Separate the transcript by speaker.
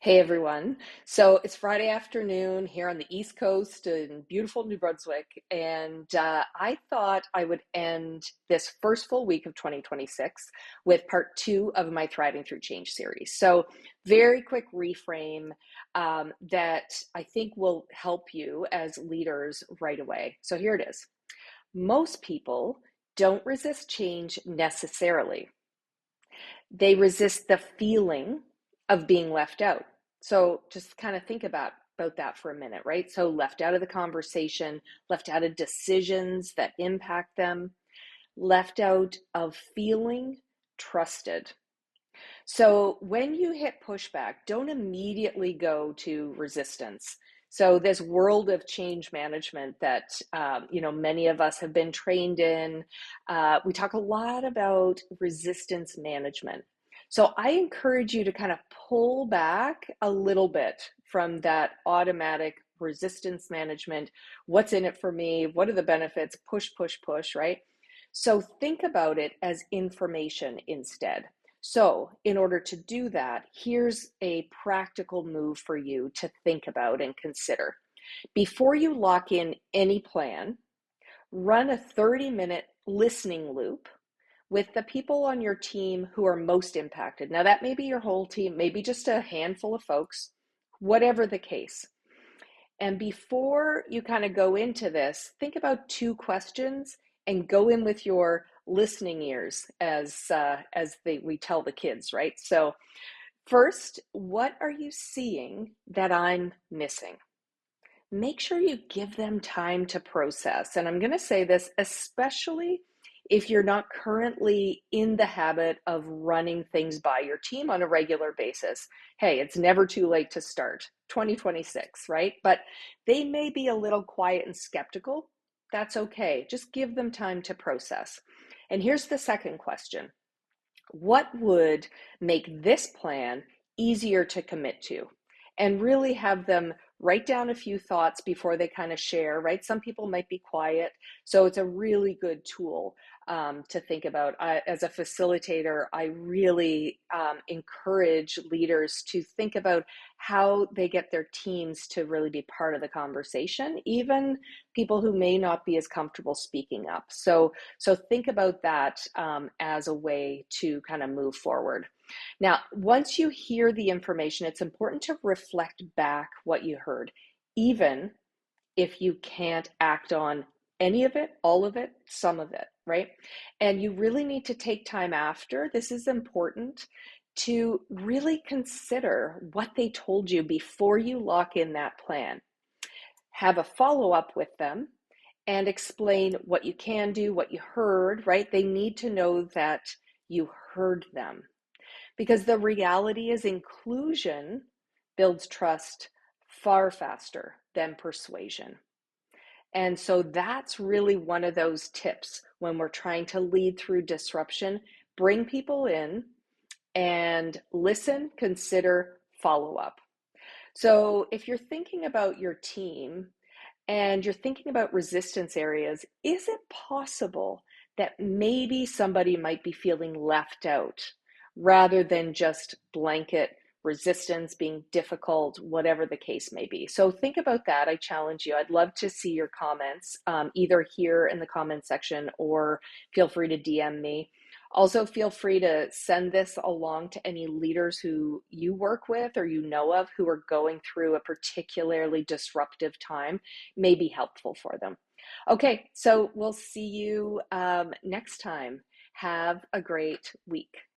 Speaker 1: Hey everyone. So it's Friday afternoon here on the East Coast in beautiful New Brunswick, and I thought I would end this first full week of 2026 with part two of my Thriving Through Change series. So, very quick reframe that I think will help you as leaders right away. So, here it is. Most people don't resist change necessarily. They resist the feeling of being left out. So just kind of think about that for a minute, right? So left out of the conversation, left out of decisions that impact them, left out of feeling trusted. So when you hit pushback, don't immediately go to resistance. So this world of change management that many of us have been trained in, we talk a lot about resistance management. So I encourage you to kind of pull back a little bit from that automatic resistance management. What's in it for me? What are the benefits? Push, push, push, right? So think about it as information instead. So, in order to do that, here's a practical move for you to think about and consider. Before you lock in any plan, run a 30-minute listening loop with the people on your team who are most impacted. Now, that may be your whole team, maybe just a handful of folks, whatever the case. And before you kind of go into this, think about two questions and go in with your listening ears, we tell the kids, right? So first, what are you seeing that I'm missing? Make sure you give them time to process. And I'm going to say this, especially if you're not currently in the habit of running things by your team on a regular basis. Hey, it's never too late to start 2026, right? But they may be a little quiet and skeptical. That's okay. Just give them time to process. And here's the second question. What would make this plan easier to commit to? And really have them write down a few thoughts before they kind of share, right? Some people might be quiet. So it's a really good tool to think about. As a facilitator, I really encourage leaders to think about how they get their teams to really be part of the conversation, even people who may not be as comfortable speaking up. So think about that as a way to kind of move forward. Now, once you hear the information, it's important to reflect back what you heard, even if you can't act on any of it, all of it, some of it, right? And you really need to take time after. This is important to really consider what they told you before you lock in that plan. Have a follow up with them and explain what you can do, what you heard, right? They need to know that you heard them. Because the reality is, inclusion builds trust far faster than persuasion. And so that's really one of those tips when we're trying to lead through disruption. Bring people in and listen, consider, follow up. So if you're thinking about your team and you're thinking about resistance areas, is it possible that maybe somebody might be feeling left out rather than just blanket resistance being difficult, whatever the case may be? So think about that. I challenge you. I'd love to see your comments, either here in the comment section or feel free to DM me. Also, feel free to send this along to any leaders who you work with or you know of who are going through a particularly disruptive time. May be helpful for them. Okay, so we'll see you next time. Have a great week.